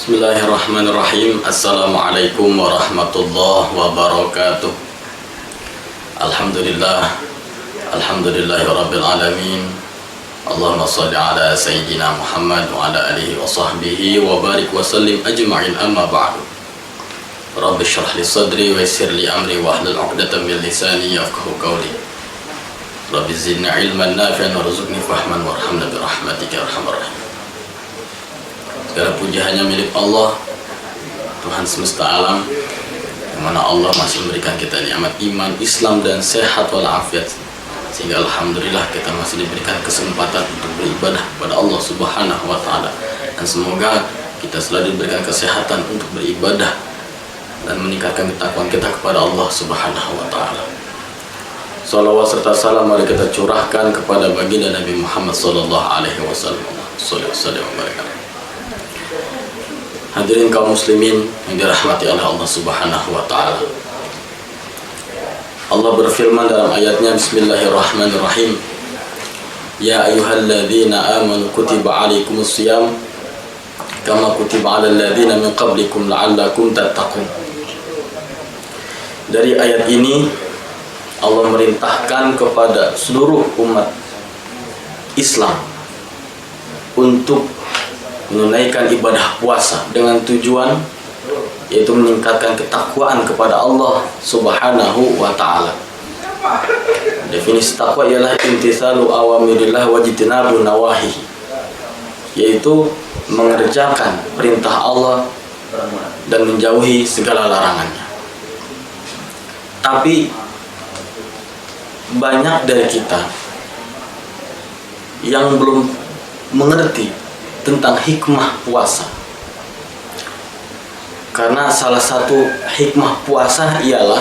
Bismillahirrahmanirrahim. Assalamualaikum warahmatullahi wabarakatuh. Alhamdulillahi rabbil alamin. Allahumma salli ala sayyidina Muhammad wa ala alihi wa sahbihi wa barik wa sallim ajma'in, amma ba'du. Rabbi shrah li sadri wa yassir li amri wa hlul 'uqdatam min lisani yafqahu qawli. Rabbi zidni ilman nafi'an warzuqni fahman warhamna bi rahmatika ya arhamar rahimin. Segala puji hanya milik Allah, Tuhan semesta alam, yang mana Allah masih memberikan kita nikmat iman, Islam, dan sehat walafiat, sehingga alhamdulillah kita masih diberikan kesempatan untuk beribadah kepada Allah Subhanahu wa Ta'ala. Dan semoga kita selalu diberikan kesehatan untuk beribadah dan meningkatkan ketakwaan kita kepada Allah Subhanahu wa Ta'ala. Salawat serta salam mari kita curahkan kepada baginda Nabi Muhammad sallallahu alaihi wasallam. Hadirin kaum muslimin yang dirahmati oleh Allah Subhanahu wa Ta'ala. Allah berfirman dalam ayatnya, Bismillahirrahmanirrahim. Ya ayyuhalladzina amanu kutiba alaikumus shiyam kama kutiba alal ladzina min qablikum la'allakum tattaqun. Dari ayat ini Allah merintahkan kepada seluruh umat Islam untuk menunaikan ibadah puasa dengan tujuan yaitu meningkatkan ketakwaan kepada Allah Subhanahu wa Ta'ala. Definisi takwa ialah imtitsalu awamirillah wa jitinabu nawahi, yaitu mengerjakan perintah Allah dan menjauhi segala larangannya. Tapi banyak dari kita yang belum mengerti tentang hikmah puasa. Karena salah satu hikmah puasa ialah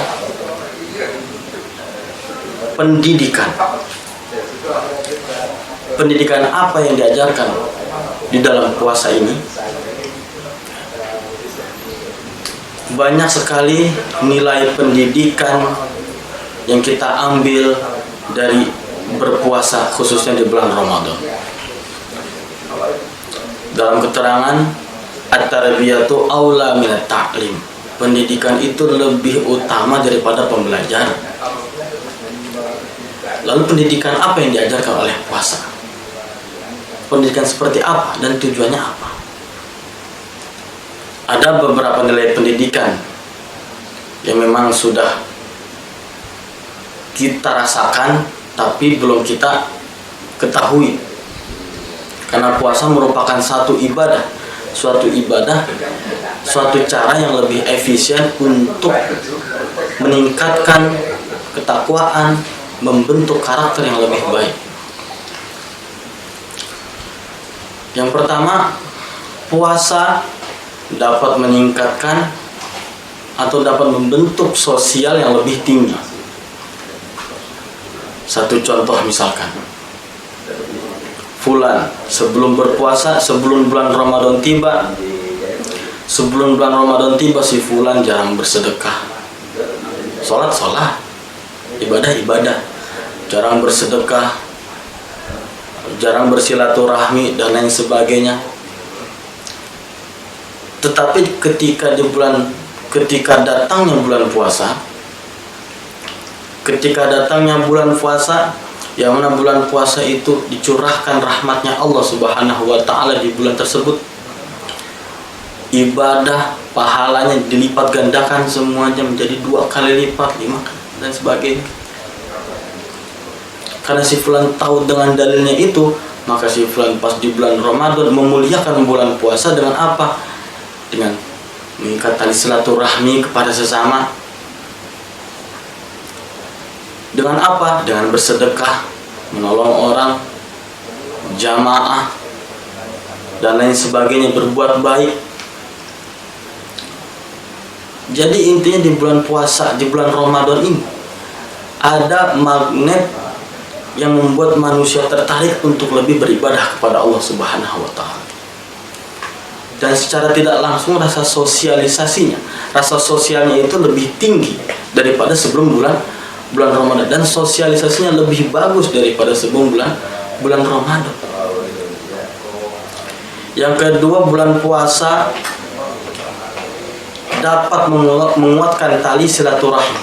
pendidikan. Pendidikan apa yang diajarkan di dalam puasa ini? Banyak sekali nilai pendidikan yang kita ambil dari berpuasa, khususnya di bulan Ramadan. Dalam keterangan, at-tarbiyatu aula minat ta'lim. Pendidikan itu lebih utama daripada pembelajaran. Lalu pendidikan apa yang diajarkan oleh puasa? Pendidikan seperti apa dan tujuannya apa? Ada beberapa nilai pendidikan yang memang sudah kita rasakan tapi belum kita ketahui. Karena puasa merupakan suatu ibadah, suatu cara yang lebih efisien untuk meningkatkan ketakwaan, membentuk karakter yang lebih baik. Yang pertama, puasa dapat meningkatkan atau dapat membentuk sosial yang lebih tinggi. Satu contoh misalkan, fulan sebelum berpuasa, sebelum bulan Ramadan tiba, si fulan jarang bersedekah, sholat, ibadah, jarang bersedekah, jarang bersilaturahmi dan lain sebagainya. Tetapi ketika datangnya bulan puasa, yang mana bulan puasa itu dicurahkan rahmatnya Allah Subhanahu wa Ta'ala di bulan tersebut, ibadah pahalanya dilipat gandakan semuanya menjadi 2 kali lipat, 5 kali dan sebagainya. Karena si fulan tahu dengan dalilnya itu, maka si fulan pas di bulan Ramadan memuliakan bulan puasa dengan apa? Dengan mengikat tali silaturahmi kepada sesama. Dengan apa? Dengan bersedekah, menolong orang, jamaah, dan lain sebagainya, berbuat baik. Jadi intinya di bulan puasa, di bulan Ramadan ini, ada magnet yang membuat manusia tertarik untuk lebih beribadah kepada Allah Subhanahu wa Ta'ala. Dan secara tidak langsung rasa sosialisasinya, rasa sosialnya itu lebih tinggi daripada sebelum bulan Ramadan, dan sosialisasinya lebih bagus daripada sebelum bulan Ramadan. Yang kedua, bulan puasa dapat menguatkan tali silaturahim.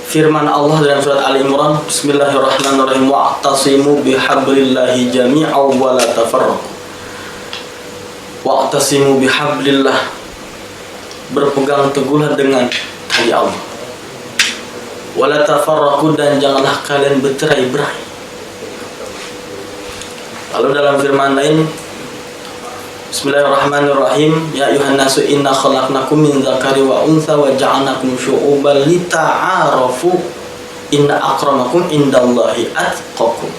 Firman Allah dalam surat Al-Imran, Bismillahirrahmanirrahim, wa'tasimu bihablillahi jami'an wa la tafarraqu. Wa'tasimu bihablillah, berpegang teguhlah dengan tali Allah. Wa la tafarraqu, dan janganlah kalian bercerai-berai. Lalu dalam firman lain, Bismillahirrahmanirrahim, ya ayuhan nasu inna khalaqnakum min dzakari wa untha wa ja'alnakum syu'uban lita'arafu inna akramakum indallahi atqakum.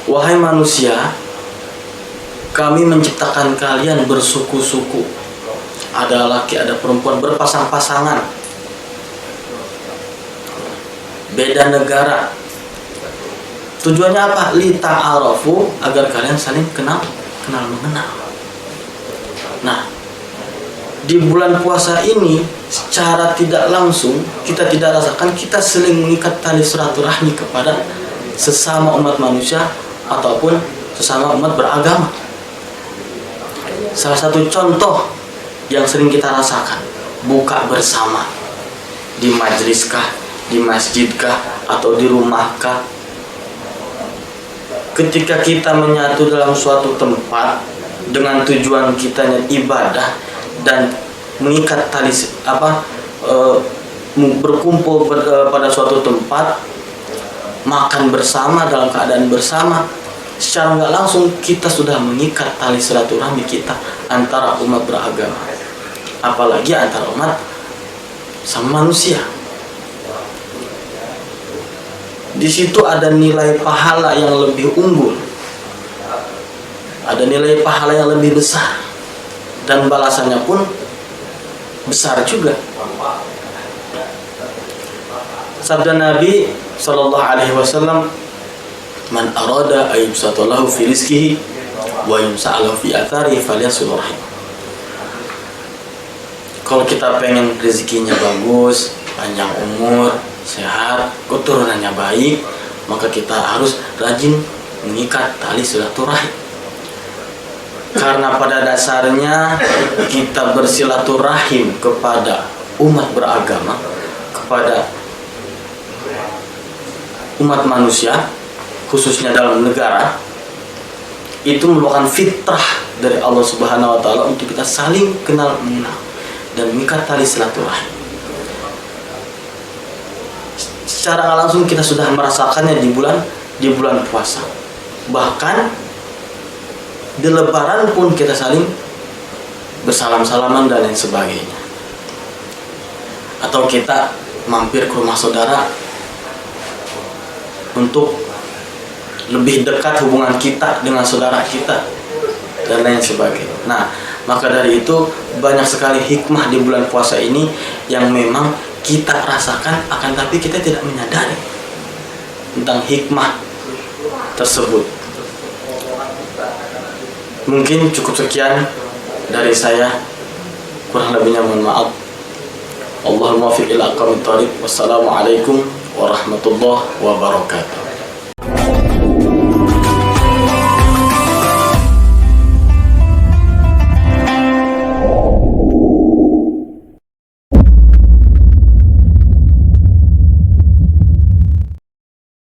Wahai manusia, kami menciptakan kalian bersuku-suku, ada laki ada perempuan, berpasang-pasangan, beda negara. Tujuannya apa? Lita'arafu, agar kalian saling kenal mengenal. Nah, di bulan puasa ini secara tidak langsung kita tidak rasakan, kita saling mengikat tali silaturahmi kepada sesama umat manusia ataupun sesama umat beragama. Salah satu contoh yang sering kita rasakan, buka bersama di majliskah, di masjidkah, atau di rumahkah. Ketika kita menyatu dalam suatu tempat dengan tujuan kitanya ibadah dan mengikat tali berkumpul pada suatu tempat, makan bersama dalam keadaan bersama, secara nggak langsung kita sudah mengikat tali silaturahmi kita antara umat beragama, apalagi antara umat sama manusia. Di situ ada nilai pahala yang lebih unggul, ada nilai pahala yang lebih besar, dan balasannya pun besar juga. Sabda Nabi sallallahu alaihi wasallam, man arada ayyubsatalahu fi rizqihi wa yumsa'alahu fi atharihi falyasil rahim. Kalau kita pengen rezekinya bagus, panjang umur, sehat, keturunannya baik, maka kita harus rajin mengikat tali silaturahim. Karena pada dasarnya kita bersilaturahim kepada umat beragama, kepada umat manusia, khususnya dalam negara, itu merupakan fitrah dari Allah Subhanahu wa taala untuk kita saling kenal mengenal dan mengikat tali silaturahim. Secara langsung kita sudah merasakannya di bulan puasa. Bahkan di Lebaran pun kita saling bersalam-salaman dan lain sebagainya. Atau kita mampir ke rumah saudara untuk lebih dekat hubungan kita dengan saudara kita dan lain sebagainya. Nah, maka dari itu banyak sekali hikmah di bulan puasa ini yang memang kita rasakan, akan tapi kita tidak menyadari tentang hikmah tersebut. Mungkin cukup sekian dari saya, kurang lebihnya mohon maaf. Allahumma muwaffiq ila aqwamit thoriq. Wassalamualaikum warahmatullahi wabarakatuh.